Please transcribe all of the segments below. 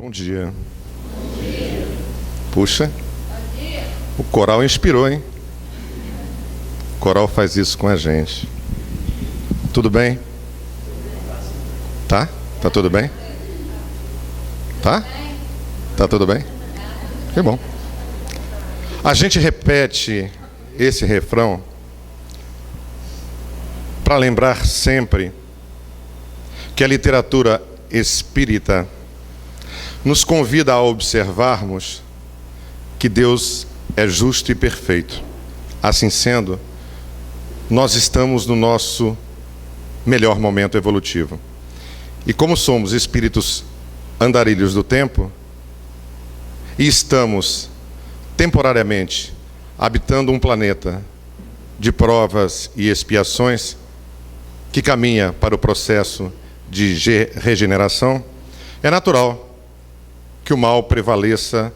Bom dia. Puxa, o coral inspirou, hein? O coral faz isso com a gente. Tudo bem? Tá? Tá tudo bem? Tá? Tá tudo bem? Que bom. A gente repete esse refrão para lembrar sempre que a literatura espírita nos convida a observarmos que Deus é justo e perfeito. Assim sendo, nós estamos no nosso melhor momento evolutivo. E como somos espíritos andarilhos do tempo, e estamos temporariamente habitando um planeta de provas e expiações que caminha para o processo de regeneração, é natural que o mal prevaleça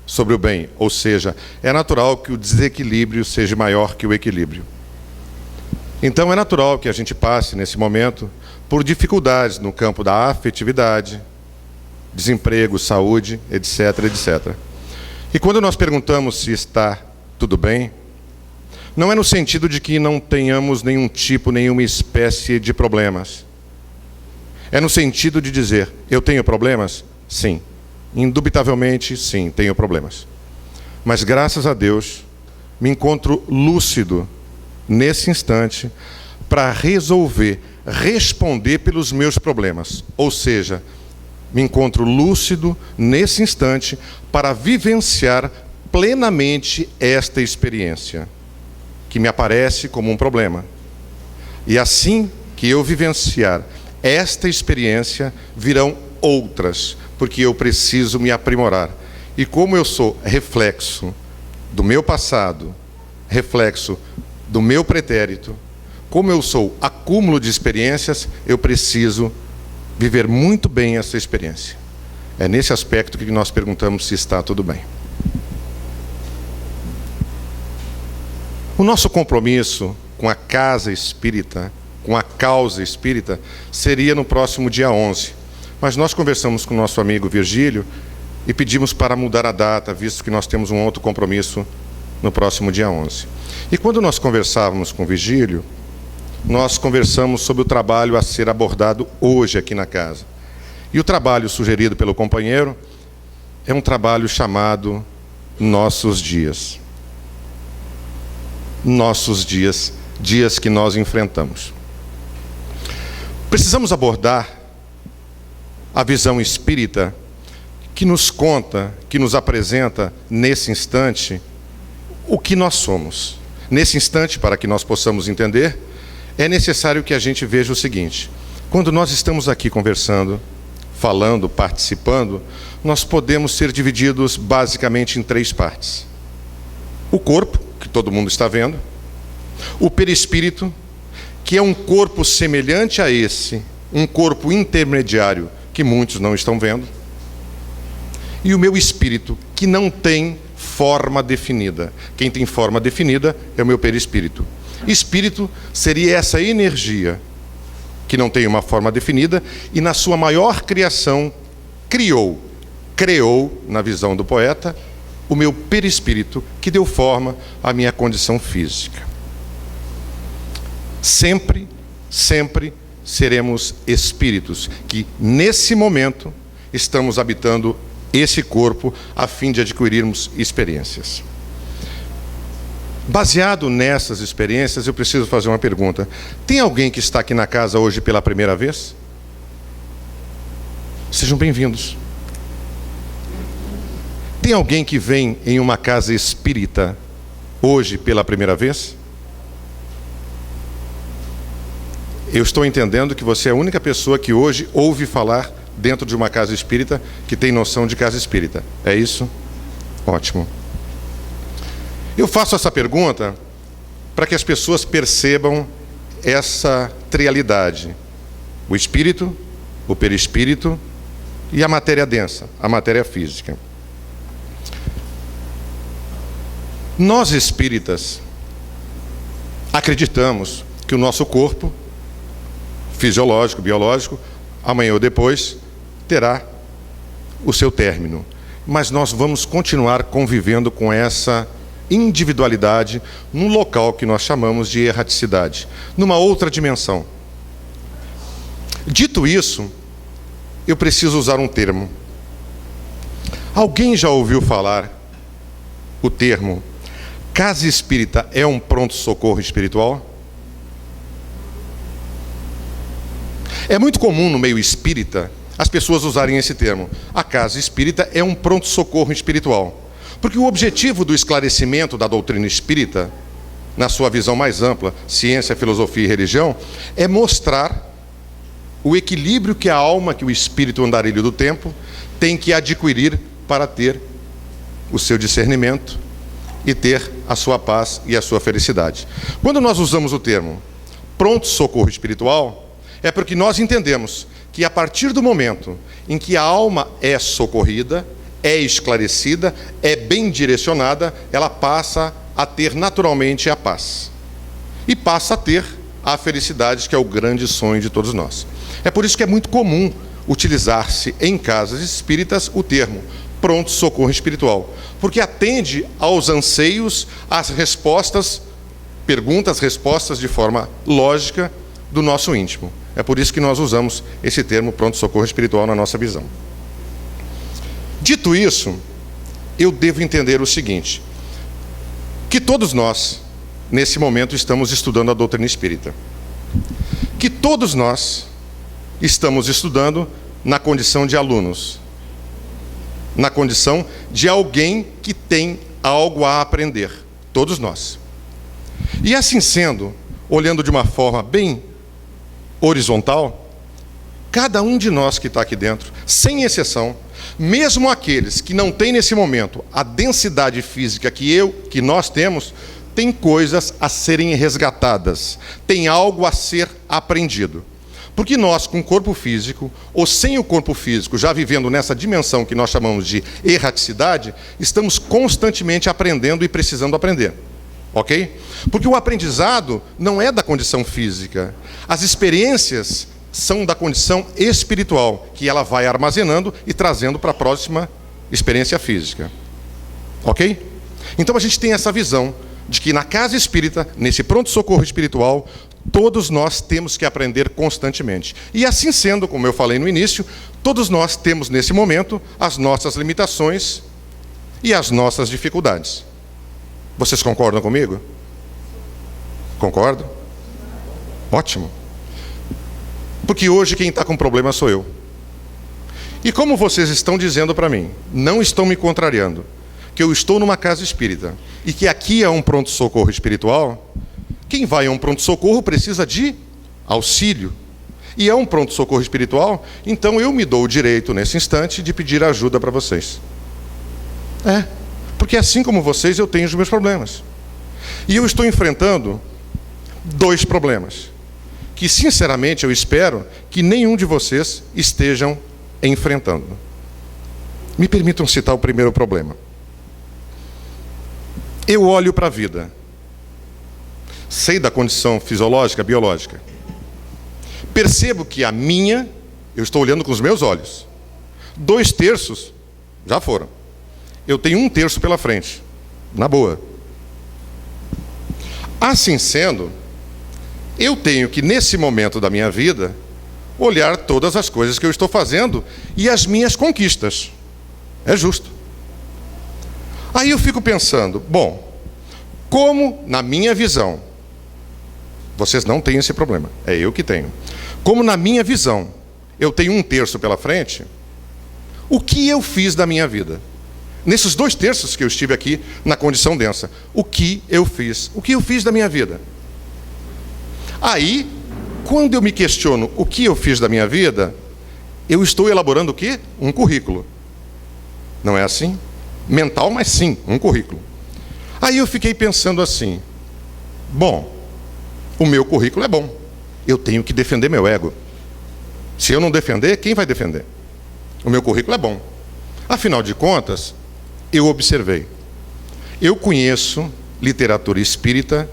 sobre o bem, ou seja, é natural que o desequilíbrio seja maior que o equilíbrio. Então é natural que a gente passe, nesse momento, por dificuldades no campo da afetividade, desemprego, saúde, etc, etc. E quando nós perguntamos se está tudo bem, não é no sentido de que não tenhamos nenhum tipo, nenhuma espécie de problemas. É no sentido de dizer, eu tenho problemas? Sim. Indubitavelmente, sim, tenho problemas. Mas graças a Deus, me encontro lúcido nesse instante para resolver, responder pelos meus problemas. Ou seja, me encontro lúcido nesse instante para vivenciar plenamente esta experiência, que me aparece como um problema. E assim que eu vivenciar esta experiência, virão outras, porque eu preciso me aprimorar. E como eu sou reflexo do meu passado, reflexo do meu pretérito, como eu sou acúmulo de experiências, eu preciso viver muito bem essa experiência. É nesse aspecto que nós perguntamos se está tudo bem. O nosso compromisso com a casa espírita, com a causa espírita, seria no próximo dia 11. Mas nós conversamos com o nosso amigo Virgílio e pedimos para mudar a data, visto que nós temos um outro compromisso no próximo dia 11. E quando nós conversávamos com o Virgílio, nós conversamos sobre o trabalho a ser abordado hoje aqui na casa. E o trabalho sugerido pelo companheiro é um trabalho chamado Nossos Dias. Nossos dias, dias que nós enfrentamos. Precisamos abordar a visão espírita que nos conta, que nos apresenta nesse instante o que nós somos. Nesse instante, para que nós possamos entender, é necessário que a gente veja o seguinte: quando nós estamos aqui conversando, falando, participando, nós podemos ser divididos basicamente em três partes. O corpo, que todo mundo está vendo, o perispírito, que é um corpo semelhante a esse, um corpo intermediário que muitos não estão vendo, e o meu espírito, que não tem forma definida. Quem tem forma definida é o meu perispírito. Espírito seria essa energia que não tem uma forma definida e na sua maior criação criou, na visão do poeta, o meu perispírito, que deu forma à minha condição física. Sempre, sempre seremos espíritos que, nesse momento, estamos habitando esse corpo a fim de adquirirmos experiências. Baseado nessas experiências, eu preciso fazer uma pergunta. Tem alguém que está aqui na casa hoje pela primeira vez? Sejam bem-vindos. Tem alguém que vem em uma casa espírita hoje pela primeira vez? Eu estou entendendo que você é a única pessoa que hoje ouve falar dentro de uma casa espírita que tem noção de casa espírita. É isso? Ótimo. Eu faço essa pergunta para que as pessoas percebam essa trialidade: o espírito, o perispírito e a matéria densa, a matéria física. Nós espíritas acreditamos que o nosso corpo fisiológico, biológico, amanhã ou depois terá o seu término, mas nós vamos continuar convivendo com essa individualidade num local que nós chamamos de erraticidade, numa outra dimensão. Dito isso, eu preciso usar um termo. Alguém já ouviu falar o termo casa espírita é um pronto-socorro espiritual? É muito comum no meio espírita as pessoas usarem esse termo. A casa espírita é um pronto-socorro espiritual. Porque o objetivo do esclarecimento da doutrina espírita, na sua visão mais ampla, ciência, filosofia e religião, é mostrar o equilíbrio que a alma, que o espírito andarilho do tempo, tem que adquirir para ter o seu discernimento e ter a sua paz e a sua felicidade. Quando nós usamos o termo pronto-socorro espiritual, é porque nós entendemos que a partir do momento em que a alma é socorrida, é esclarecida, é bem direcionada, ela passa a ter naturalmente a paz. E passa a ter a felicidade, que é o grande sonho de todos nós. É por isso que é muito comum utilizar-se em casas espíritas o termo pronto-socorro espiritual, porque atende aos anseios, às respostas, perguntas, respostas de forma lógica do nosso íntimo. É por isso que nós usamos esse termo pronto-socorro espiritual na nossa visão. Dito isso, eu devo entender o seguinte, que todos nós, nesse momento, estamos estudando a doutrina espírita. Que todos nós estamos estudando na condição de alunos, na condição de alguém que tem algo a aprender, todos nós. E assim sendo, olhando de uma forma bem horizontal, cada um de nós que está aqui dentro, sem exceção, mesmo aqueles que não têm nesse momento a densidade física que nós temos, tem coisas a serem resgatadas, tem algo a ser aprendido. Porque nós, com o corpo físico, ou sem o corpo físico, já vivendo nessa dimensão que nós chamamos de erraticidade, estamos constantemente aprendendo e precisando aprender. Ok? Porque o aprendizado não é da condição física. As experiências são da condição espiritual, que ela vai armazenando e trazendo para a próxima experiência física. Ok? Então a gente tem essa visão de que na casa espírita, nesse pronto-socorro espiritual, todos nós temos que aprender constantemente. E assim sendo, como eu falei no início, todos nós temos nesse momento as nossas limitações e as nossas dificuldades. Vocês concordam comigo? Concordam? Ótimo. Porque hoje quem está com problema sou eu. E como vocês estão dizendo para mim, não estão me contrariando, que eu estou numa casa espírita e que aqui é um pronto-socorro espiritual, quem vai a um pronto-socorro precisa de auxílio. E é um pronto-socorro espiritual, então eu me dou o direito, nesse instante, de pedir ajuda para vocês. Porque assim como vocês, eu tenho os meus problemas. E eu estou enfrentando 2 problemas, que sinceramente eu espero que nenhum de vocês estejam enfrentando. Me permitam citar o primeiro problema. Eu olho para a vida. Sei da condição fisiológica, biológica. Percebo que a minha, eu estou olhando com os meus olhos. 2/3 já foram. Eu tenho 1/3 pela frente. Na boa. Assim sendo, eu tenho que, nesse momento da minha vida, olhar todas as coisas que eu estou fazendo e as minhas conquistas. É justo. Aí eu fico pensando, bom, como na minha visão, vocês não têm esse problema, é eu que tenho. Como na minha visão, eu tenho 1/3 pela frente, o que eu fiz da minha vida? Nesses 2/3 que eu estive aqui na condição densa, o que eu fiz? O que eu fiz da minha vida? Aí, quando eu me questiono o que eu fiz da minha vida, eu estou elaborando o quê? Um currículo. Não é assim? Mental, mas sim, um currículo. Aí eu fiquei pensando assim, bom, o meu currículo é bom, eu tenho que defender meu ego. Se eu não defender, quem vai defender? O meu currículo é bom. Afinal de contas, eu observei. Eu conheço literatura espírita,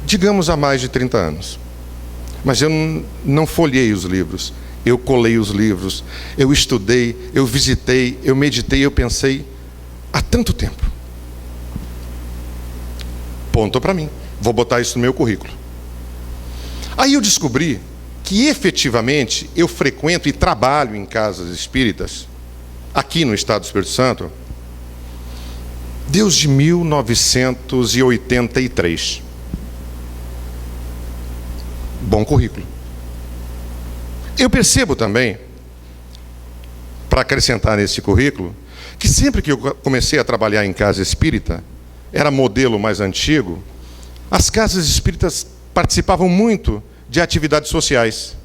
digamos, há mais de 30 anos. Mas eu não folhei os livros. eu colei os livros, eu estudei, eu visitei, eu meditei, eu pensei há tanto tempo. Ponto para mim. Vou botar isso no meu currículo. Aí eu descobri que efetivamente eu frequento e trabalho em casas espíritas, aqui no estado do Espírito Santo, desde 1983. Bom currículo. Eu percebo também, para acrescentar nesse currículo, que sempre que eu comecei a trabalhar em casa espírita, era modelo mais antigo, as casas espíritas participavam muito de atividades sociais.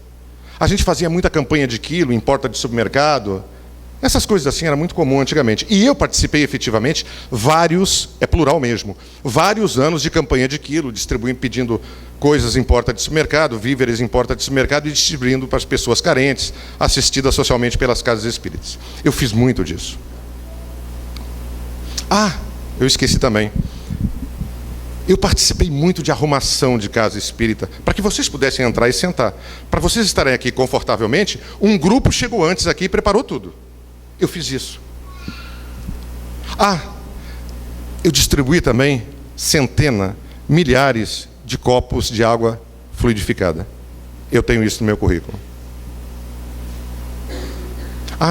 A gente fazia muita campanha de quilo em porta de supermercado, essas coisas assim era muito comum antigamente. E eu participei efetivamente vários, é plural mesmo, vários anos de campanha de quilo, distribuindo, pedindo coisas em porta de supermercado, víveres em porta de supermercado e distribuindo para as pessoas carentes, assistidas socialmente pelas casas espíritas. Eu fiz muito disso. Eu esqueci também. Eu participei muito de arrumação de casa espírita, para que vocês pudessem entrar e sentar. Para vocês estarem aqui confortavelmente, um grupo chegou antes aqui e preparou tudo. Eu fiz isso. Eu distribuí também milhares de copos de água fluidificada. Eu tenho isso no meu currículo.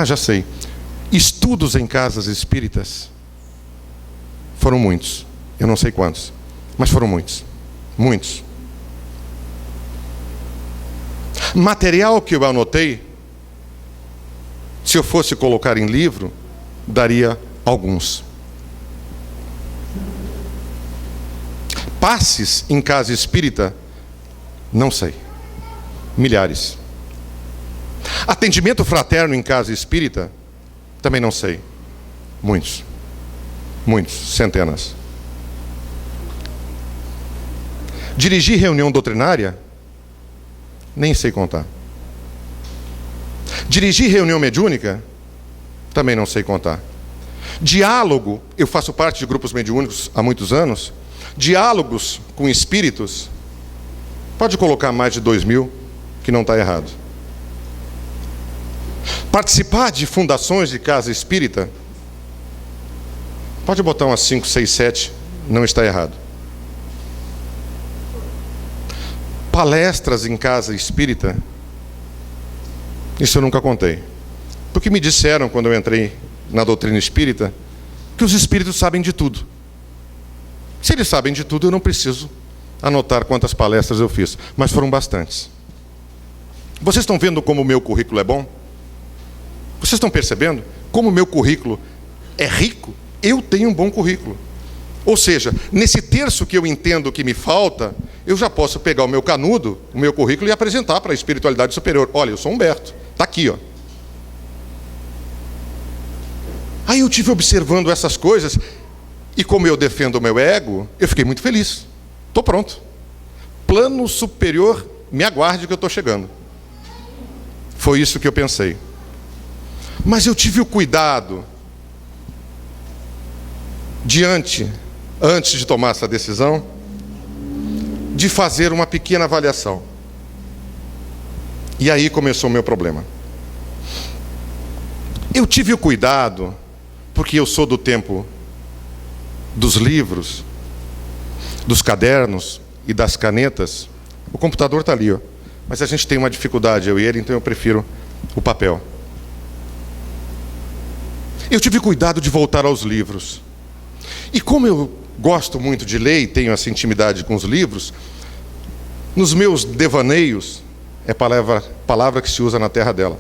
Já sei. Estudos em casas espíritas foram muitos. Eu não sei quantos, mas foram muitos. Muitos. Material que eu anotei, se eu fosse colocar em livro, daria alguns. Passes em casa espírita, não sei. Milhares. Atendimento fraterno em casa espírita, também não sei. Muitos. Muitos, centenas. Dirigir reunião doutrinária, nem sei contar. Dirigir reunião mediúnica, também não sei contar. Diálogo, eu faço parte de grupos mediúnicos há muitos anos. Diálogos com espíritos, pode colocar mais de 2.000, que não está errado. Participar de fundações de casa espírita, pode botar umas 5, 6, 7, não está errado. Palestras em casa espírita, isso eu nunca contei. Porque me disseram, quando eu entrei na doutrina espírita, que os espíritos sabem de tudo. Se eles sabem de tudo, eu não preciso anotar quantas palestras eu fiz, mas foram bastantes. Vocês estão vendo como o meu currículo é bom? Vocês estão percebendo como o meu currículo é rico? Eu tenho um bom currículo. Ou seja, nesse terço que eu entendo que me falta, eu já posso pegar o meu canudo, o meu currículo, e apresentar para a espiritualidade superior. Olha, eu sou Humberto, está aqui, ó. Aí eu tive observando essas coisas, e como eu defendo o meu ego, eu fiquei muito feliz. Estou pronto. Plano superior, me aguarde que eu estou chegando. Foi isso que eu pensei. Mas eu tive o cuidado, antes de tomar essa decisão, de fazer uma pequena avaliação. E aí começou o meu problema. Eu tive o cuidado, porque eu sou do tempo dos livros, dos cadernos e das canetas. O computador está ali, ó. Mas a gente tem uma dificuldade, eu e ele, então eu prefiro o papel. Eu tive cuidado de voltar aos livros. E como eu gosto muito de ler e tenho essa intimidade com os livros, nos meus devaneios, é palavra que se usa na terra dela.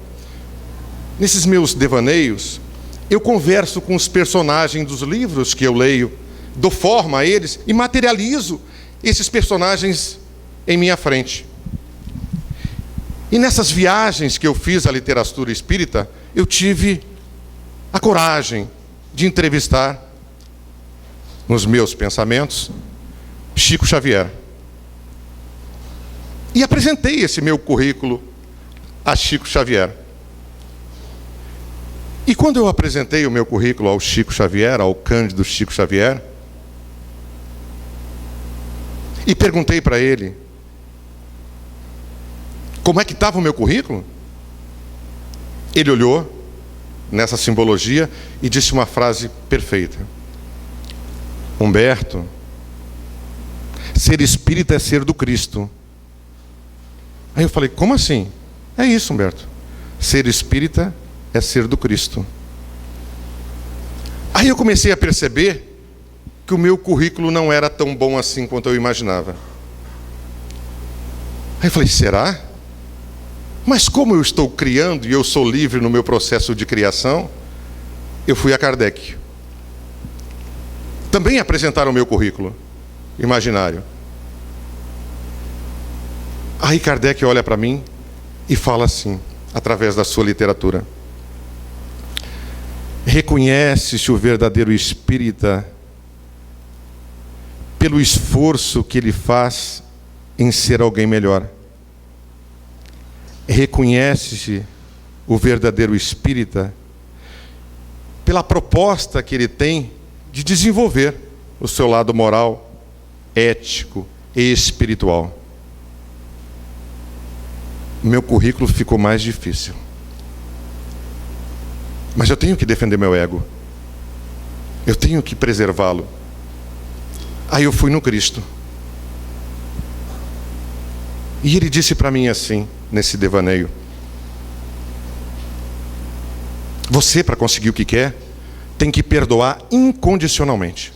Nesses meus devaneios, eu converso com os personagens dos livros que eu leio, dou forma a eles e materializo esses personagens em minha frente. E nessas viagens que eu fiz à literatura espírita, eu tive a coragem de entrevistar, nos meus pensamentos, Chico Xavier. E apresentei esse meu currículo a Chico Xavier. E quando eu apresentei o meu currículo ao Chico Xavier, ao Cândido Chico Xavier, e perguntei para ele como é que estava o meu currículo, Ele olhou nessa simbologia e disse uma frase perfeita: Humberto, ser espírita é ser do Cristo. Aí eu falei, como assim? É isso, Humberto. Ser espírita é ser do Cristo. Aí eu comecei a perceber que o meu currículo não era tão bom assim quanto eu imaginava. Aí eu falei, será? Mas como eu estou criando e eu sou livre no meu processo de criação, eu fui a Kardec. Também apresentaram o meu currículo imaginário. Aí Kardec olha para mim e fala assim, através da sua literatura: reconhece-se o verdadeiro espírita pelo esforço que ele faz em ser alguém melhor. Reconhece-se o verdadeiro espírita pela proposta que ele tem de desenvolver o seu lado moral, ético e espiritual. Meu currículo ficou mais difícil. Mas eu tenho que defender meu ego. Eu tenho que preservá-lo. Aí eu fui no Cristo. E ele disse para mim assim, nesse devaneio: você, para conseguir o que quer, tem que perdoar incondicionalmente.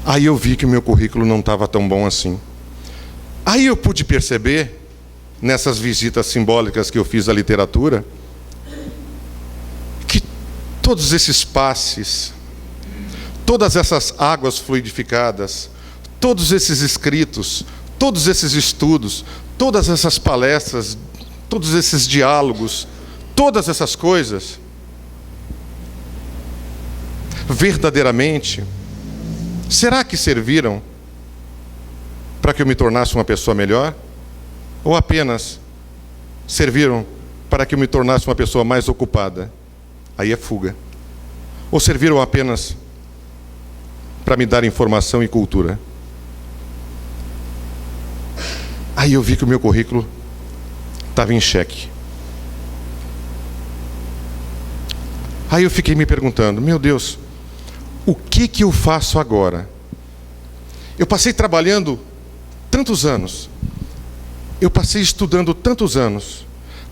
Aí eu vi que o meu currículo não estava tão bom assim. Aí eu pude perceber, nessas visitas simbólicas que eu fiz à literatura, que todos esses passes, todas essas águas fluidificadas, todos esses escritos, todos esses estudos, todas essas palestras, todos esses diálogos, todas essas coisas, verdadeiramente, será que serviram para que eu me tornasse uma pessoa melhor? Ou apenas serviram para que eu me tornasse uma pessoa mais ocupada? Aí é fuga. Ou serviram apenas para me dar informação e cultura? Aí eu vi que o meu currículo estava em xeque. Aí eu fiquei me perguntando, meu Deus, o que eu faço agora? Eu passei trabalhando tantos anos, eu passei estudando tantos anos,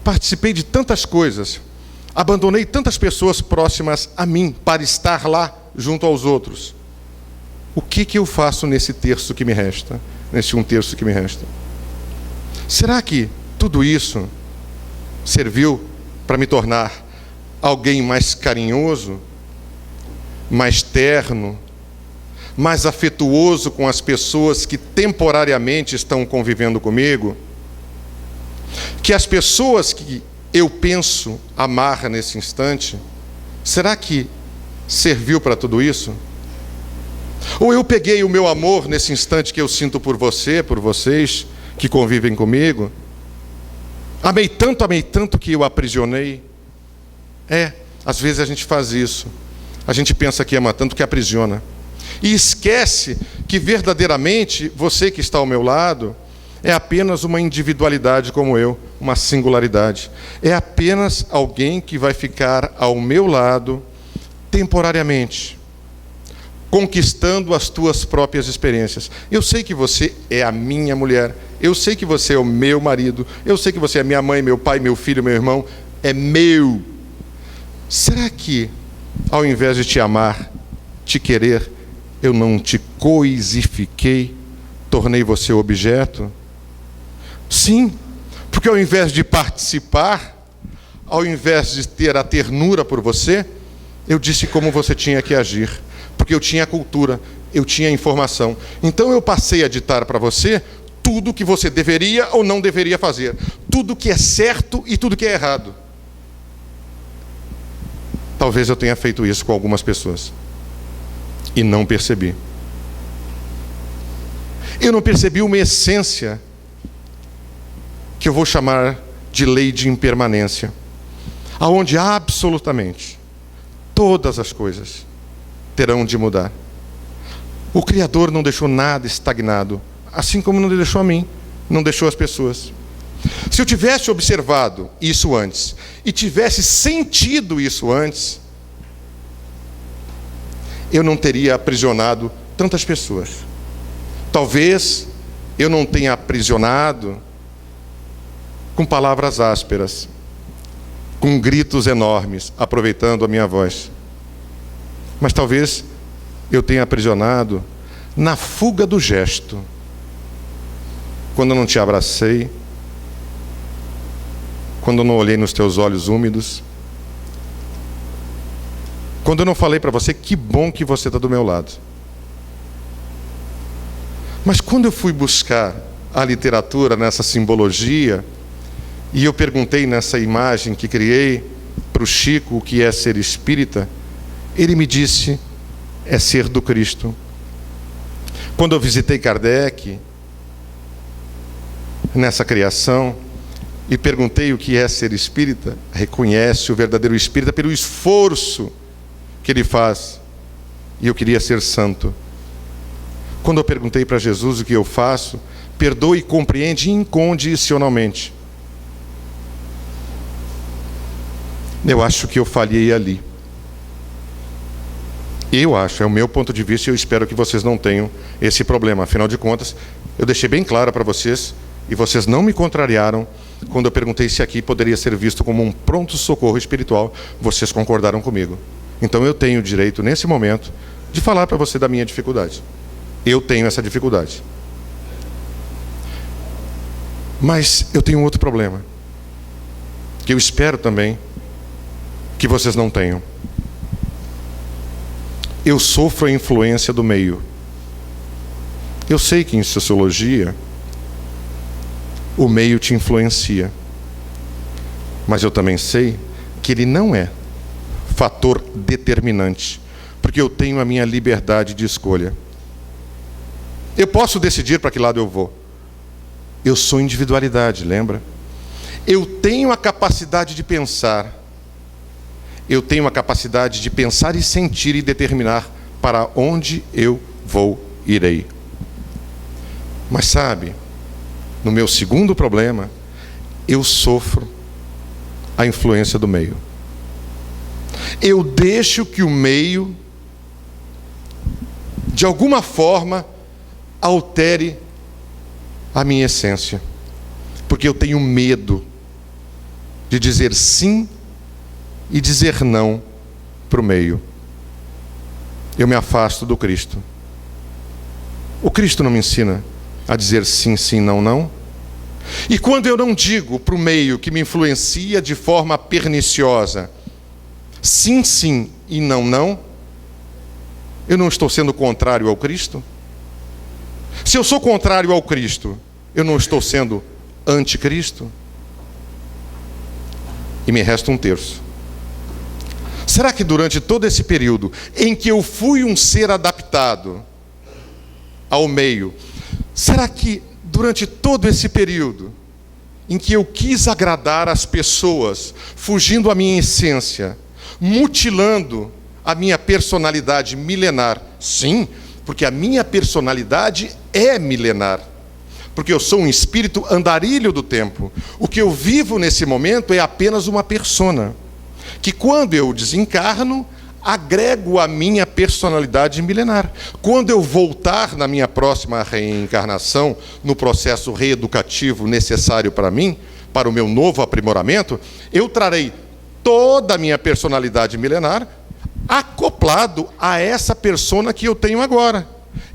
participei de tantas coisas, abandonei tantas pessoas próximas a mim para estar lá junto aos outros. O que eu faço nesse terço que me resta, nesse um terço que me resta? Será que tudo isso serviu para me tornar alguém mais carinhoso, mais terno, mais afetuoso com as pessoas que temporariamente estão convivendo comigo? Que as pessoas que eu penso amar nesse instante, será que serviu para tudo isso? Ou eu peguei o meu amor nesse instante que eu sinto por você, por vocês que convivem comigo, amei tanto que eu aprisionei? Às vezes a gente faz isso. A gente pensa que ama tanto que aprisiona. E esquece que verdadeiramente você que está ao meu lado é apenas uma individualidade como eu, uma singularidade. É apenas alguém que vai ficar ao meu lado temporariamente, conquistando as tuas próprias experiências. Eu sei que você é a minha mulher, eu sei que você é o meu marido, eu sei que você é minha mãe, meu pai, meu filho, meu irmão, é meu. Será que, ao invés de te amar, te querer, eu não te coisifiquei, tornei você objeto? Sim, porque ao invés de participar, ao invés de ter a ternura por você, eu disse como você tinha que agir, porque eu tinha cultura, eu tinha informação. Então eu passei a ditar para você tudo que você deveria ou não deveria fazer, tudo que é certo e tudo que é errado. Talvez eu tenha feito isso com algumas pessoas e não percebi. Eu não percebi uma essência que eu vou chamar de lei de impermanência, aonde absolutamente todas as coisas terão de mudar. O Criador não deixou nada estagnado, assim como não deixou a mim, não deixou as pessoas. Se eu tivesse observado isso antes e tivesse sentido isso antes, eu não teria aprisionado tantas pessoas. Talvez eu não tenha aprisionado com palavras ásperas, com gritos enormes, aproveitando a minha voz. Mas talvez eu tenha aprisionado na fuga do gesto. Quando eu não te abracei, quando eu não olhei nos teus olhos úmidos, quando eu não falei para você que bom que você está do meu lado. Mas quando eu fui buscar a literatura nessa simbologia, e eu perguntei nessa imagem que criei para o Chico o que é ser espírita, ele me disse, é ser do Cristo. Quando eu visitei Kardec, nessa criação, e perguntei o que é ser espírita, reconhece o verdadeiro espírita pelo esforço que ele faz. E eu queria ser santo. Quando eu perguntei para Jesus o que eu faço, perdoa e compreende incondicionalmente. Eu acho que eu falhei ali. Eu acho, é o meu ponto de vista, e eu espero que vocês não tenham esse problema. Afinal de contas, eu deixei bem claro para vocês, e vocês não me contrariaram, quando eu perguntei se aqui poderia ser visto como um pronto-socorro espiritual. Vocês concordaram comigo. Então eu tenho o direito, nesse momento, de falar para você da minha dificuldade. Eu tenho essa dificuldade. Mas eu tenho um outro problema, que eu espero também que vocês não tenham. Eu sofro a influência do meio. Eu sei que em sociologia o meio te influencia, mas eu também sei que ele não é fator determinante, porque eu tenho a minha liberdade de escolha. Eu posso decidir para que lado eu vou. Eu sou individualidade, lembra? Eu tenho a capacidade de pensar. Eu tenho a capacidade de pensar e sentir e determinar para onde eu irei. Mas sabe, no meu segundo problema, eu sofro a influência do meio. Eu deixo que o meio, de alguma forma, altere a minha essência. Porque eu tenho medo de dizer sim e dizer não para o meio. Eu me afasto do Cristo. O Cristo não me ensina a dizer sim, sim, não, não. E quando eu não digo para o meio que me influencia de forma perniciosa, sim, sim e não, não, eu não estou sendo contrário ao Cristo? Se eu sou contrário ao Cristo, eu não estou sendo anticristo? E me resta um terço. Será que durante todo esse período em que eu fui um ser adaptado ao meio, será que durante todo esse período em que eu quis agradar as pessoas, fugindo à minha essência, mutilando a minha personalidade milenar? Sim, porque a minha personalidade é milenar. Porque eu sou um espírito andarilho do tempo. O que eu vivo nesse momento é apenas uma persona, que quando eu desencarno, agrego a minha personalidade milenar. Quando eu voltar na minha próxima reencarnação, no processo reeducativo necessário para mim, para o meu novo aprimoramento, eu trarei toda a minha personalidade milenar acoplado a essa persona que eu tenho agora.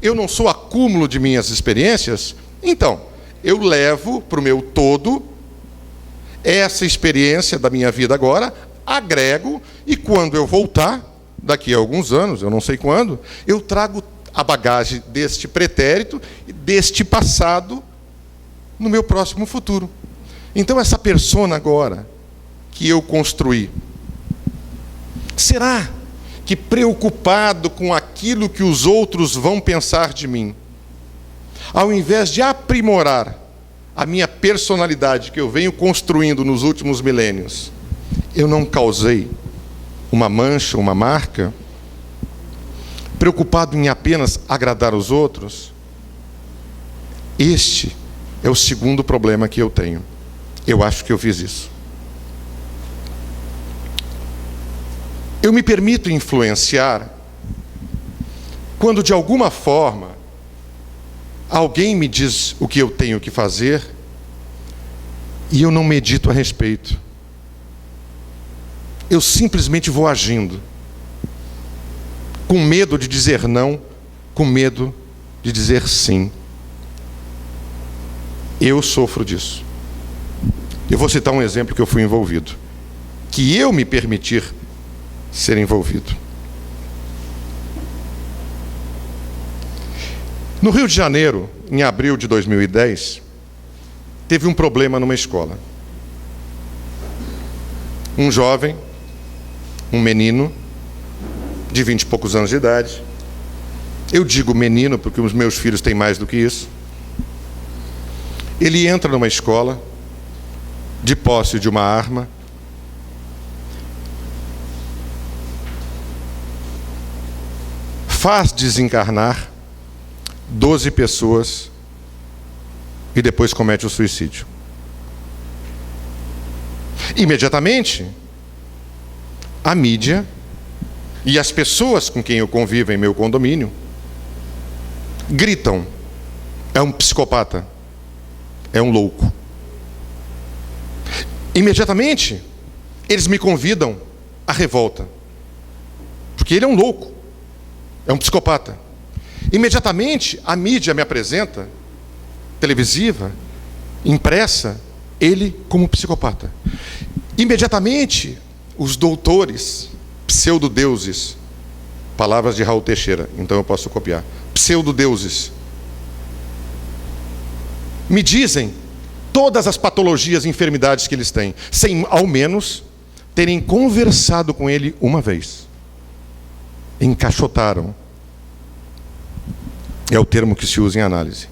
Eu não sou acúmulo de minhas experiências? Então, eu levo para o meu todo essa experiência da minha vida agora, agrego, e quando eu voltar, daqui a alguns anos, eu não sei quando, eu trago a bagagem deste pretérito, deste passado, no meu próximo futuro. Então, essa persona agora, que eu construí, será que, preocupado com aquilo que os outros vão pensar de mim, ao invés de aprimorar a minha personalidade que eu venho construindo nos últimos milênios, eu não causei uma mancha, uma marca, preocupado em apenas agradar os outros? Este é o segundo problema que eu tenho. Eu acho que eu fiz isso. Eu me permito influenciar quando, de alguma forma, alguém me diz o que eu tenho que fazer e eu não medito a respeito. Eu simplesmente vou agindo, com medo de dizer não, com medo de dizer sim. Eu sofro disso. Eu vou citar um exemplo que eu fui envolvido, que eu me permitir ser envolvido. No Rio de Janeiro, em abril de 2010, teve um problema numa escola. Um jovem, um menino, de 20 e poucos anos de idade. Eu digo menino porque os meus filhos têm mais do que isso. Ele entra numa escola, de posse de uma arma, faz desencarnar 12 pessoas e depois comete o suicídio. Imediatamente, a mídia e as pessoas com quem eu convivo em meu condomínio gritam: é um psicopata, é um louco. Imediatamente, eles me convidam à revolta, porque ele é um louco, é um psicopata. Imediatamente, a mídia me apresenta, televisiva, impressa, ele como psicopata. Imediatamente, os doutores, pseudodeuses, palavras de Raul Teixeira, então eu posso copiar, pseudodeuses, me dizem todas as patologias e enfermidades que eles têm, sem ao menos terem conversado com ele uma vez. Encaixotaram. É o termo que se usa em análise.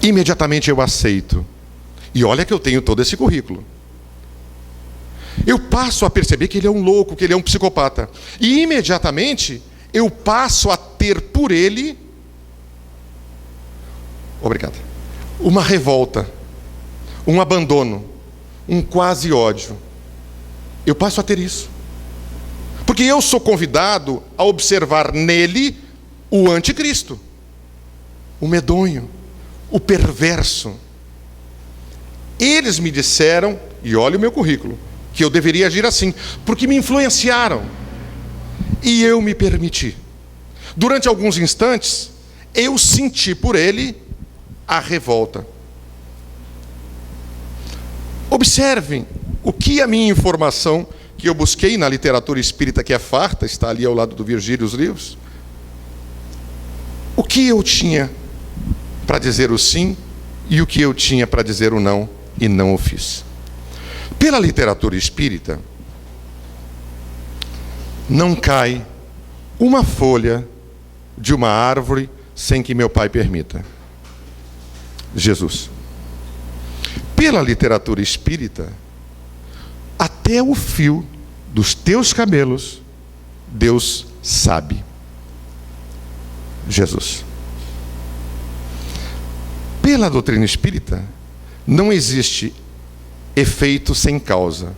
Imediatamente eu aceito. E olha que eu tenho todo esse currículo. Eu passo a perceber que ele é um louco, que ele é um psicopata. E imediatamente eu passo a ter por ele, obrigado, uma revolta, um abandono, um quase ódio. Eu passo a ter isso. Porque eu sou convidado a observar nele o anticristo, o medonho, o perverso. Eles me disseram, e olha o meu currículo, que eu deveria agir assim, porque me influenciaram. E eu me permiti. Durante alguns instantes, eu senti por ele a revolta. Observem o que a minha informação, que eu busquei na literatura espírita, que é farta, está ali ao lado do Virgílio, os livros. O que eu tinha para dizer o sim e o que eu tinha para dizer o não e não o fiz. Pela literatura espírita, não cai uma folha de uma árvore sem que meu pai permita. Jesus. Pela literatura espírita, até o fio dos teus cabelos, Deus sabe. Jesus. Pela doutrina espírita, não existe efeito sem causa.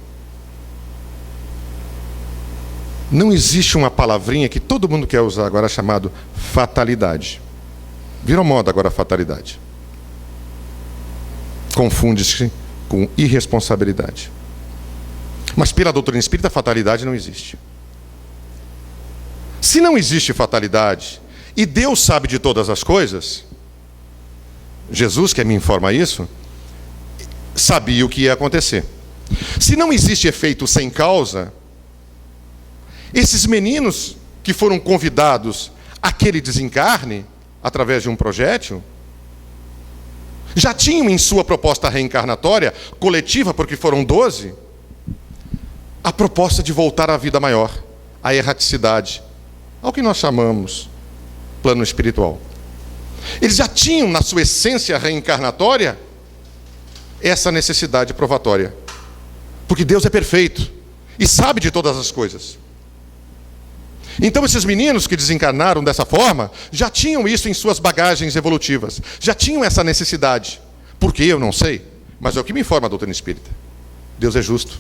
Não existe uma palavrinha que todo mundo quer usar agora, chamado fatalidade. Virou moda agora a fatalidade. Confunde-se com irresponsabilidade. Mas pela doutrina espírita, fatalidade não existe. Se não existe fatalidade, e Deus sabe de todas as coisas, Jesus, que me informa isso, sabia o que ia acontecer. Se não existe efeito sem causa, esses meninos que foram convidados àquele desencarne, através de um projétil, já tinham em sua proposta reencarnatória, coletiva, porque foram 12, a proposta de voltar à vida maior, à erraticidade, ao que nós chamamos plano espiritual. Eles já tinham na sua essência reencarnatória essa necessidade provatória. Porque Deus é perfeito e sabe de todas as coisas. Então esses meninos que desencarnaram dessa forma, já tinham isso em suas bagagens evolutivas. Já tinham essa necessidade. Por quê? Eu não sei. mas é o que me informa a doutrina espírita. Deus é justo.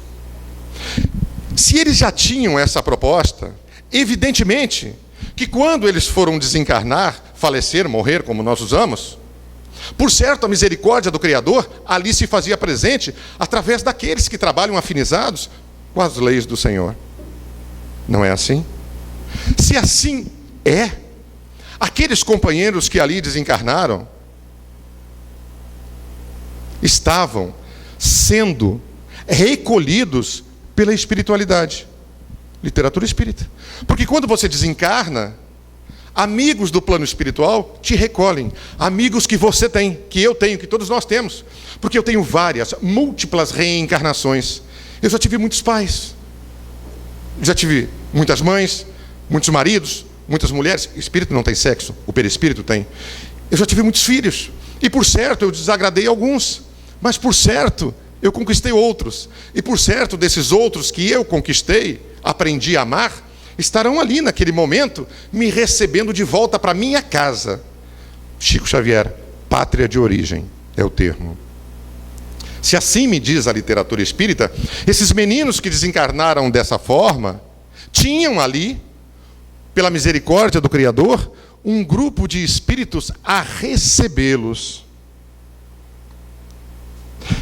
Se eles já tinham essa proposta, evidentemente que quando eles foram desencarnar, falecer, morrer, como nós usamos, por certo, a misericórdia do Criador ali se fazia presente através daqueles que trabalham afinizados com as leis do Senhor. Não é assim? Se assim é, aqueles companheiros que ali desencarnaram estavam sendo recolhidos pela espiritualidade, literatura espírita. Porque quando você desencarna, amigos do plano espiritual te recolhem. Amigos que você tem, que eu tenho, que todos nós temos. Porque eu tenho várias, múltiplas reencarnações. Eu já tive muitos pais. Já tive muitas mães, muitos maridos, muitas mulheres. Espírito não tem sexo, o perispírito tem. Eu já tive muitos filhos. E por certo, eu desagradei alguns. Mas por certo, eu conquistei outros. E por certo, desses outros que eu conquistei, aprendi a amar, estarão ali naquele momento, me recebendo de volta para minha casa. Chico Xavier, pátria de origem, é o termo. Se assim me diz a literatura espírita, esses meninos que desencarnaram dessa forma, tinham ali, pela misericórdia do Criador, um grupo de espíritos a recebê-los.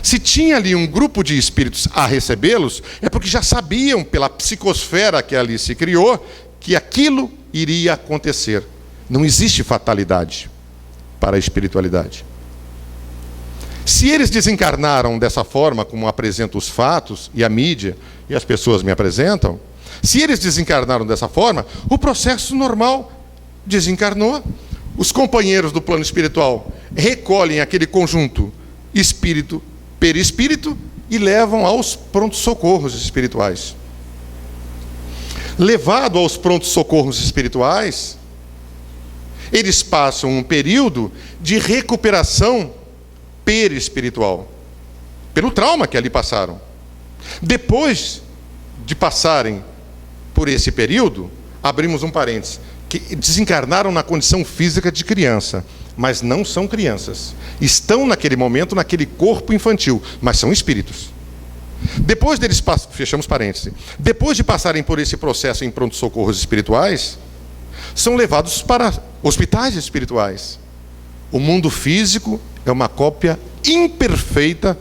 Se tinha ali um grupo de espíritos a recebê-los, é porque já sabiam, pela psicosfera que ali se criou, que aquilo iria acontecer. Não existe fatalidade para a espiritualidade. Se eles desencarnaram dessa forma, como apresentam os fatos, e a mídia, e as pessoas me apresentam, se eles desencarnaram dessa forma, o processo normal desencarnou, os companheiros do plano espiritual recolhem aquele conjunto espírito, perispírito, e levam aos prontos-socorros espirituais. Levado aos prontos-socorros espirituais, eles passam um período de recuperação perispiritual, pelo trauma que ali passaram. Depois de passarem por esse período, abrimos um parênteses, que desencarnaram na condição física de criança, mas não são crianças. Estão naquele momento, naquele corpo infantil, mas são espíritos. Depois deles, fechamos parênteses, depois de passarem por esse processo em pronto-socorros espirituais, são levados para hospitais espirituais. O mundo físico é uma cópia imperfeita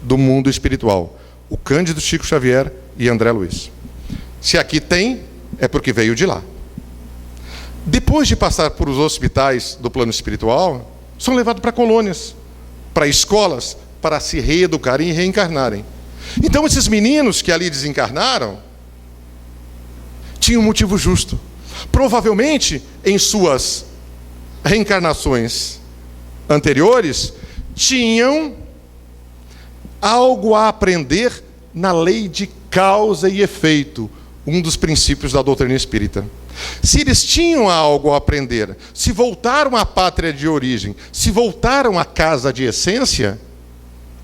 do mundo espiritual. O Cândido, Chico Xavier e André Luiz. Se aqui tem, é porque veio de lá. Depois de passar por os hospitais do plano espiritual, são levados para colônias, para escolas, para se reeducarem e reencarnarem. Então esses meninos que ali desencarnaram tinham um motivo justo. Provavelmente, em suas reencarnações anteriores, tinham algo a aprender na lei de causa e efeito, um dos princípios da doutrina espírita. Se eles tinham algo a aprender, se voltaram à pátria de origem, se voltaram à casa de essência,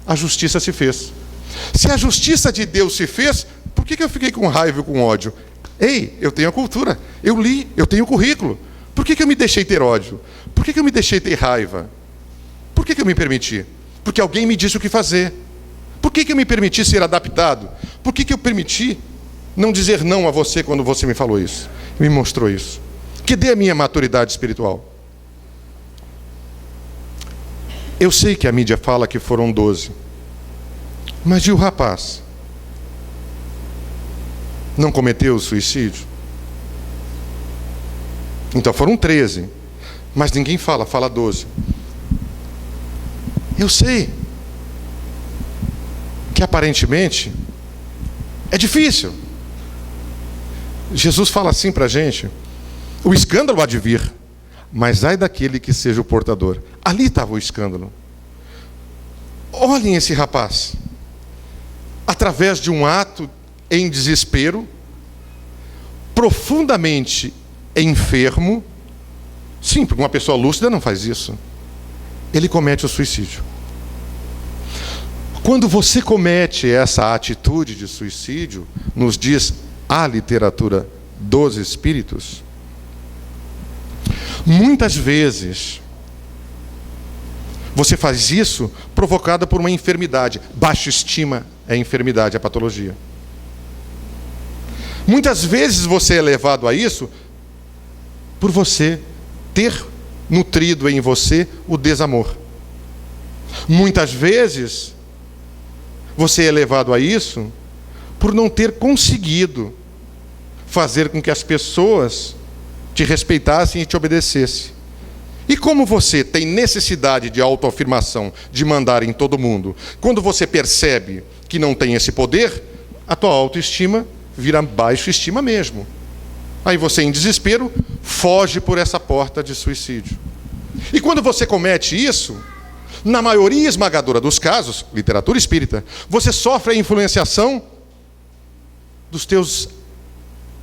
a justiça se fez. Se a justiça de Deus se fez, por que eu fiquei com raiva e com ódio? Ei, eu tenho a cultura, eu li, eu tenho o currículo. Por que eu me deixei ter ódio? Por que eu me deixei ter raiva? Por que eu me permiti? Porque alguém me disse o que fazer. Por que eu me permiti ser adaptado? Por que eu permiti não dizer não a você quando você me falou isso? Me mostrou isso. Cadê a minha maturidade espiritual? Eu sei que a mídia fala que foram 12. Mas e o rapaz? Não cometeu suicídio? Então foram 13. Mas ninguém fala 12. Eu sei que aparentemente é difícil. Jesus fala assim para a gente: o escândalo há de vir, mas ai daquele que seja o portador. Ali estava o escândalo. Olhem esse rapaz, através de um ato em desespero, profundamente enfermo. Sim, porque uma pessoa lúcida não faz isso. Ele comete o suicídio. Quando você comete essa atitude de suicídio, nos diz a literatura dos espíritos, muitas vezes Você faz isso provocada por uma enfermidade. Baixa estima é enfermidade, é patologia. Muitas vezes você é levado a isso por você ter nutrido em você o desamor. Muitas vezes você é levado a isso por não ter conseguido fazer com que as pessoas te respeitassem e te obedecessem. E como você tem necessidade de autoafirmação, de mandar em todo mundo, quando você percebe que não tem esse poder, a tua autoestima vira baixa estima mesmo. Aí você, em desespero, foge por essa porta de suicídio. E quando você comete isso, na maioria esmagadora dos casos, literatura espírita, você sofre a influenciação dos teus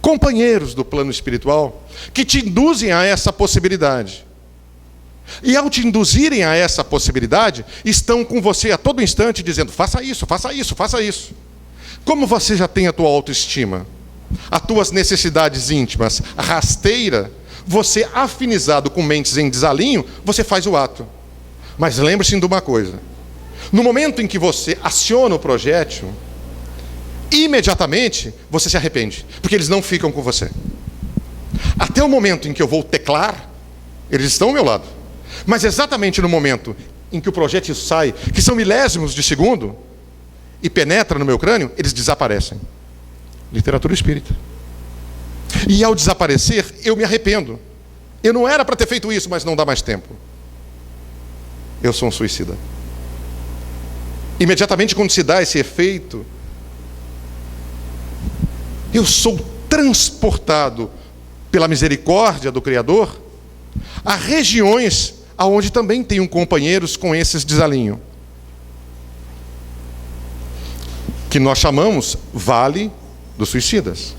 companheiros do plano espiritual, que te induzem a essa possibilidade. E ao te induzirem a essa possibilidade, estão com você a todo instante dizendo: faça isso, faça isso, faça isso. Como você já tem a tua autoestima, as tuas necessidades íntimas rasteira, você, afinizado com mentes em desalinho, você faz o ato. Mas lembre-se de uma coisa: no momento em que você aciona o projétil, imediatamente você se arrepende, porque eles não ficam com você. Até o momento em que eu vou teclar, eles estão ao meu lado. Mas exatamente no momento em que o projétil sai, que são milésimos de segundo, e penetra no meu crânio, eles desaparecem. Literatura espírita. E ao desaparecer, eu me arrependo. Eu não era para ter feito isso, mas não dá mais tempo. Eu sou um suicida. Imediatamente quando se dá esse efeito, eu sou transportado pela misericórdia do Criador a regiões aonde também tenho companheiros com esses desalinhos, que nós chamamos Vale dos Suicidas.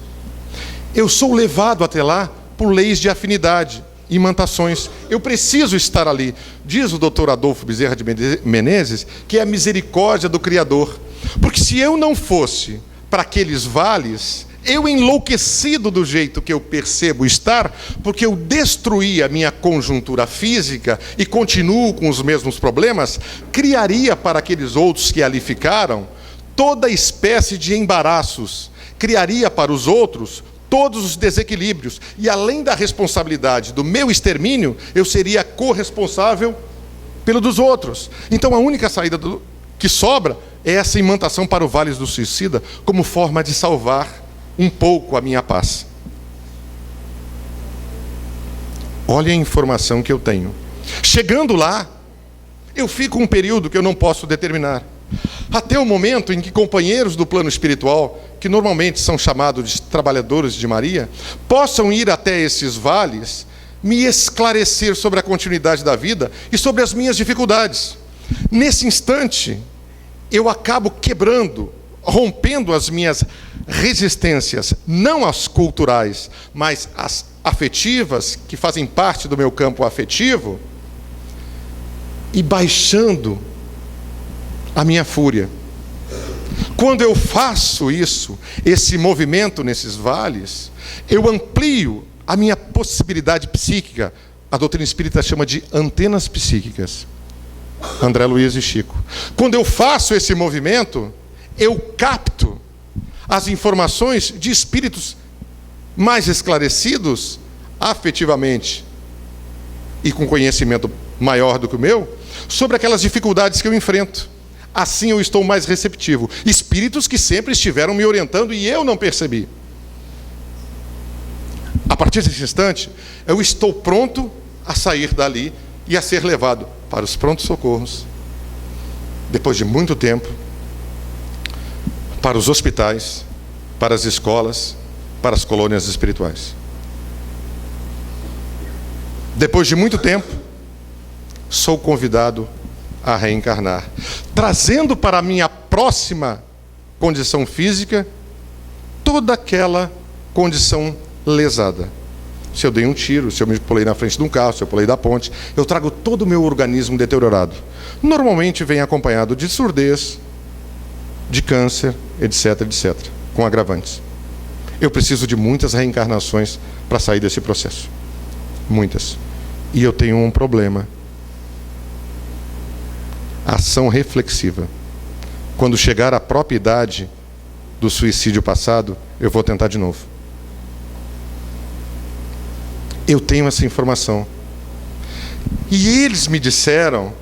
Eu sou levado até lá por leis de afinidade, imantações. Eu preciso estar ali. Diz o Dr. Adolfo Bezerra de Menezes que é a misericórdia do Criador. Porque se eu não fosse para aqueles vales, eu enlouquecido do jeito que eu percebo estar, porque eu destruí a minha conjuntura física e continuo com os mesmos problemas, criaria para aqueles outros que ali ficaram toda espécie de embaraços, criaria para os outros todos os desequilíbrios, e além da responsabilidade do meu extermínio, eu seria corresponsável pelo dos outros. Então a única saída que sobra é essa imantação para o Vale do Suicida, como forma de salvar um pouco a minha paz. Olha a informação que eu tenho. Chegando lá, eu fico um período que eu não posso determinar, até o momento em que companheiros do plano espiritual, que normalmente são chamados de trabalhadores de Maria, possam ir até esses vales, me esclarecer sobre a continuidade da vida e sobre as minhas dificuldades. Nesse instante, eu acabo quebrando, rompendo as minhas resistências, não as culturais, mas as afetivas, que fazem parte do meu campo afetivo, e baixando a minha fúria. Quando eu faço isso, esse movimento nesses vales, eu amplio a minha possibilidade psíquica. A doutrina espírita chama de antenas psíquicas. André Luiz e Chico. Quando eu faço esse movimento, eu capto as informações de espíritos mais esclarecidos, afetivamente, e com conhecimento maior do que o meu, sobre aquelas dificuldades que eu enfrento. Assim eu estou mais receptivo. Espíritos que sempre estiveram me orientando e eu não percebi. A partir desse instante, eu estou pronto a sair dali e a ser levado para os prontos-socorros, depois de muito tempo, para os hospitais, para as escolas, para as colônias espirituais. Depois de muito tempo, sou convidado a reencarnar, trazendo para a minha próxima condição física toda aquela condição lesada. Se eu dei um tiro, se eu me pulei na frente de um carro, se eu pulei da ponte, eu trago todo o meu organismo deteriorado. Normalmente vem acompanhado de surdez, de câncer, etc, etc, com agravantes. Eu preciso de muitas reencarnações para sair desse processo. Muitas. E eu tenho um problema. ação reflexiva. Quando chegar à própria idade do suicídio passado, eu vou tentar de novo. Eu tenho essa informação. E eles me disseram,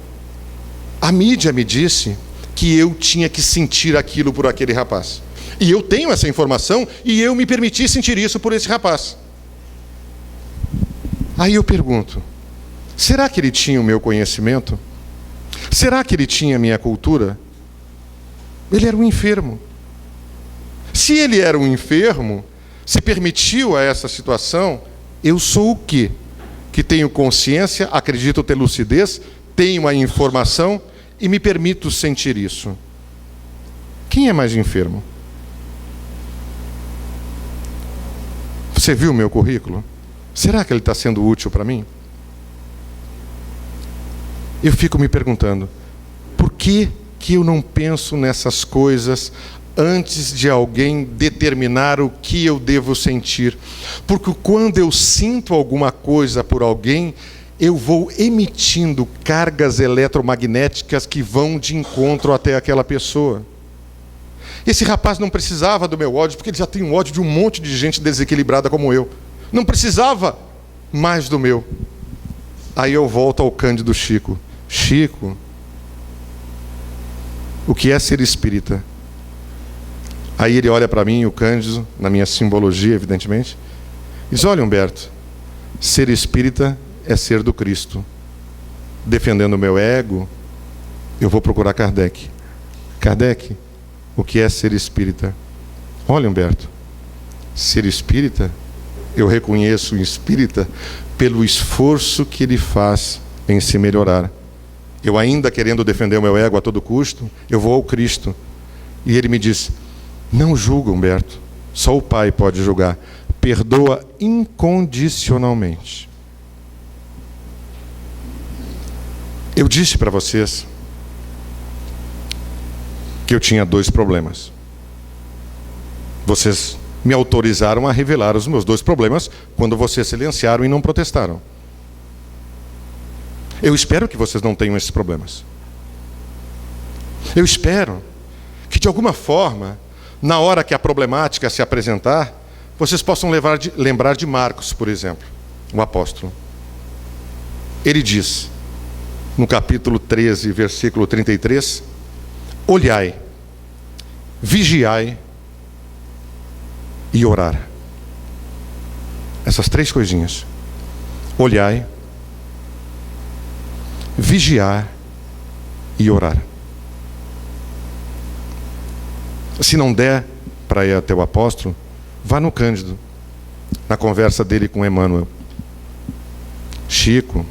a mídia me disse, que eu tinha que sentir aquilo por aquele rapaz. E eu tenho essa informação e eu me permiti sentir isso por esse rapaz. Aí eu pergunto, será que ele tinha o meu conhecimento? Será que ele tinha a minha cultura? Ele era um enfermo. Se ele era um enfermo, se permitiu a essa situação, eu sou o quê? Que tenho consciência, acredito ter lucidez, tenho a informação e me permito sentir isso. Quem é mais enfermo? Você viu o meu currículo? Será que ele está sendo útil para mim? Eu fico me perguntando, por que eu não penso nessas coisas antes de alguém determinar o que eu devo sentir? Porque quando eu sinto alguma coisa por alguém, eu vou emitindo cargas eletromagnéticas que vão de encontro até aquela pessoa. Esse rapaz não precisava do meu ódio, porque ele já tem um ódio de um monte de gente desequilibrada como eu. Não precisava mais do meu. Aí eu volto ao Cândido Chico. Chico, o que é ser espírita? Aí ele olha para mim, o Cândido, na minha simbologia, evidentemente, diz, olha, Humberto, ser espírita é ser do Cristo. Defendendo o meu ego, eu vou procurar Kardec. Kardec, o que é ser espírita? Olha, Humberto, ser espírita, eu reconheço o espírita pelo esforço que ele faz em se melhorar. Eu ainda querendo defender o meu ego a todo custo, eu vou ao Cristo. E ele me diz, não julga, Humberto, só o Pai pode julgar. Perdoa incondicionalmente. Eu disse para vocês que eu tinha 2 problemas. Vocês me autorizaram a revelar os meus 2 problemas quando vocês silenciaram e não protestaram. Eu espero que vocês não tenham esses problemas. Eu espero que, de alguma forma, na hora que a problemática se apresentar, vocês possam lembrar de Marcos, por exemplo, o apóstolo. Ele diz, no capítulo 13, versículo 33, olhai, vigiai e orar. Essas 3 coisinhas. Olhai, vigiar e orar. Se não der para ir até o apóstolo, vá no Cândido, na conversa dele com Emmanuel. Chico,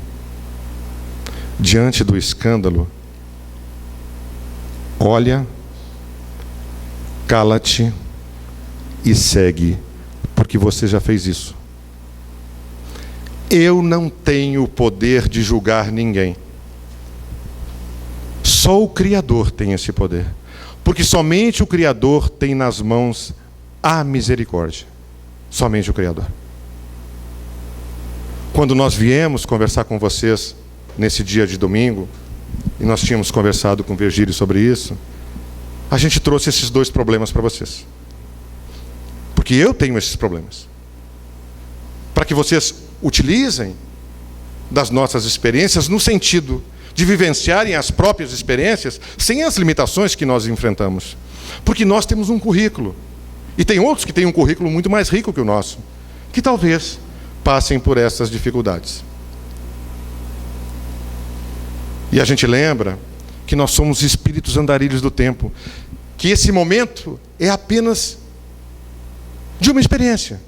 diante do escândalo, olha, cala-te e segue, porque você já fez isso. Eu não tenho o poder de julgar ninguém. Só o Criador tem esse poder. Porque somente o Criador tem nas mãos a misericórdia. Somente o Criador. Quando nós viemos conversar com vocês nesse dia de domingo, e nós tínhamos conversado com o Virgílio sobre isso, a gente trouxe esses 2 problemas para vocês. Porque eu tenho esses problemas. Para que vocês utilizem das nossas experiências no sentido de vivenciarem as próprias experiências sem as limitações que nós enfrentamos. Porque nós temos um currículo. E tem outros que têm um currículo muito mais rico que o nosso, que talvez passem por essas dificuldades. E a gente lembra que nós somos espíritos andarilhos do tempo, que esse momento é apenas de uma experiência.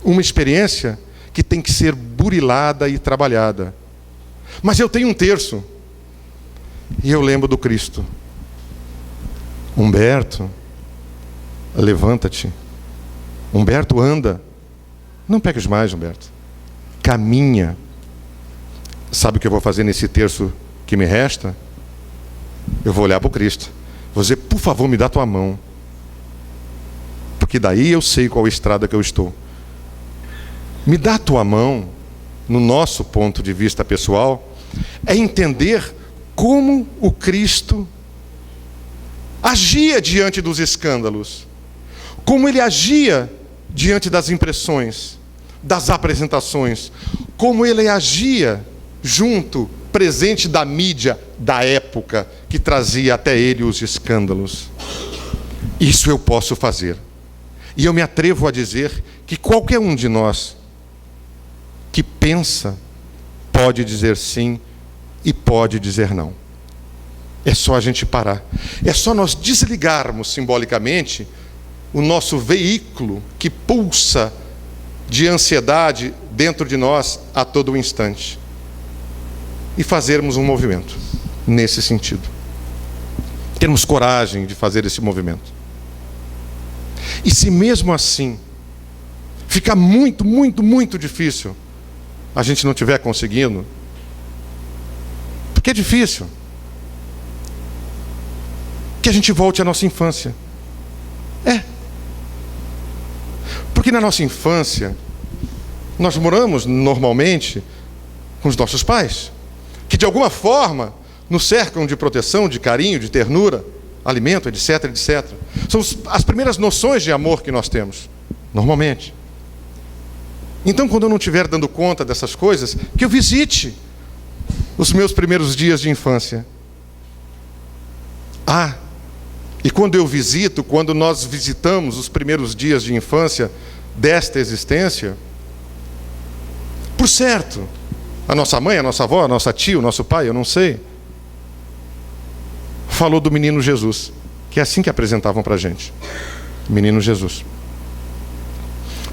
Uma experiência que tem que ser burilada e trabalhada. Mas eu tenho um terço, e eu lembro do Cristo. Humberto, levanta-te. Humberto, anda. Não peques mais, Humberto. Caminha. Sabe o que eu vou fazer nesse terço que me resta? Eu vou olhar para o Cristo. Vou dizer, por favor, me dá tua mão. Porque daí eu sei qual estrada que eu estou. Me dá tua mão, no nosso ponto de vista pessoal, é entender como o Cristo agia diante dos escândalos, como ele agia diante das impressões, das apresentações, como ele agia junto, presente da mídia da época, que trazia até ele os escândalos. Isso eu posso fazer. E eu me atrevo a dizer que qualquer um de nós que pensa pode dizer sim e pode dizer não. É só a gente parar. É só nós desligarmos simbolicamente o nosso veículo que pulsa de ansiedade dentro de nós a todo instante e fazermos um movimento nesse sentido. Termos coragem de fazer esse movimento. E se mesmo assim ficar muito, muito, muito difícil, a gente não estiver conseguindo, porque é difícil, que a gente volte à nossa infância. Porque na nossa infância, nós moramos normalmente com os nossos pais, que de alguma forma nos cercam de proteção, de carinho, de ternura, alimento, etc, etc. São as primeiras noções de amor que nós temos, normalmente. Então, quando eu não estiver dando conta dessas coisas, que eu visite os meus primeiros dias de infância. E quando eu visito, quando nós visitamos os primeiros dias de infância desta existência, por certo, a nossa mãe, a nossa avó, a nossa tia, o nosso pai, eu não sei, falou do menino Jesus, que é assim que apresentavam para a gente, menino Jesus.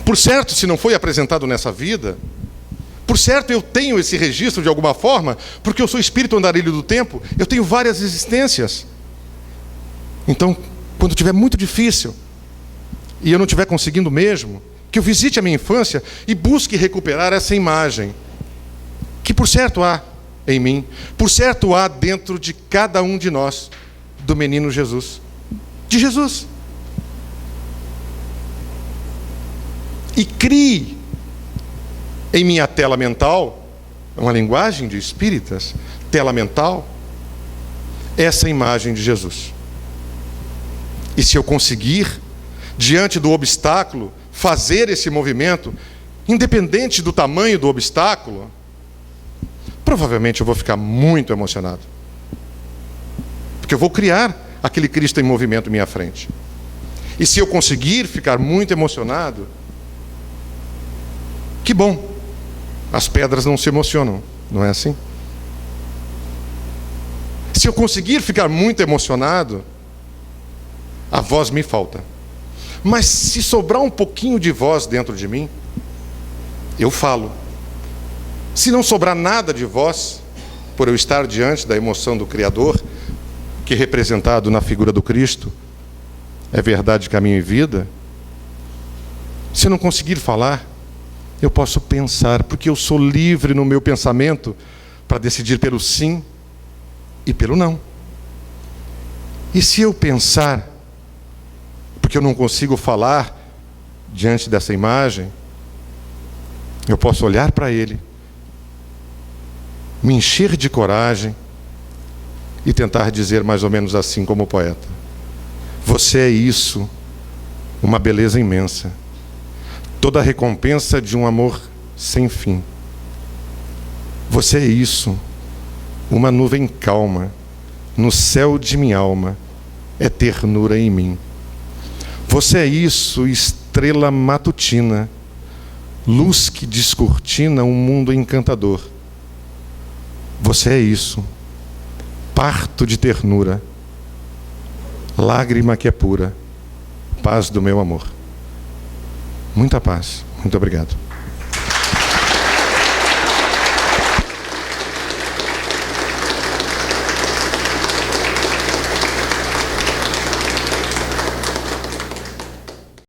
Por certo, se não foi apresentado nessa vida, por certo eu tenho esse registro de alguma forma, porque eu sou espírito andarilho do tempo, eu tenho várias existências. Então, quando estiver muito difícil, e eu não estiver conseguindo mesmo, que eu visite a minha infância e busque recuperar essa imagem, que por certo há em mim, por certo há dentro de cada um de nós, do menino Jesus, de Jesus. E crie em minha tela mental, uma linguagem de espíritas, tela mental, essa imagem de Jesus. E se eu conseguir, diante do obstáculo, fazer esse movimento, independente do tamanho do obstáculo, provavelmente eu vou ficar muito emocionado. Porque eu vou criar aquele Cristo em movimento à minha frente. E se eu conseguir ficar muito emocionado, que bom. As pedras não se emocionam, não é assim? Se eu conseguir ficar muito emocionado, a voz me falta. Mas se sobrar um pouquinho de voz dentro de mim, eu falo. Se não sobrar nada de voz, por eu estar diante da emoção do Criador, que representado na figura do Cristo, é verdade, caminho e vida, se eu não conseguir falar, eu posso pensar, porque eu sou livre no meu pensamento para decidir pelo sim e pelo não. E se eu pensar, porque eu não consigo falar diante dessa imagem, eu posso olhar para ele, me encher de coragem e tentar dizer mais ou menos assim como o poeta: você é isso, uma beleza imensa, toda a recompensa de um amor sem fim. Você é isso, uma nuvem calma, no céu de minha alma, é ternura em mim. Você é isso, estrela matutina, luz que descortina um mundo encantador. Você é isso, parto de ternura, lágrima que é pura, paz do meu amor. Muita paz. Muito obrigado.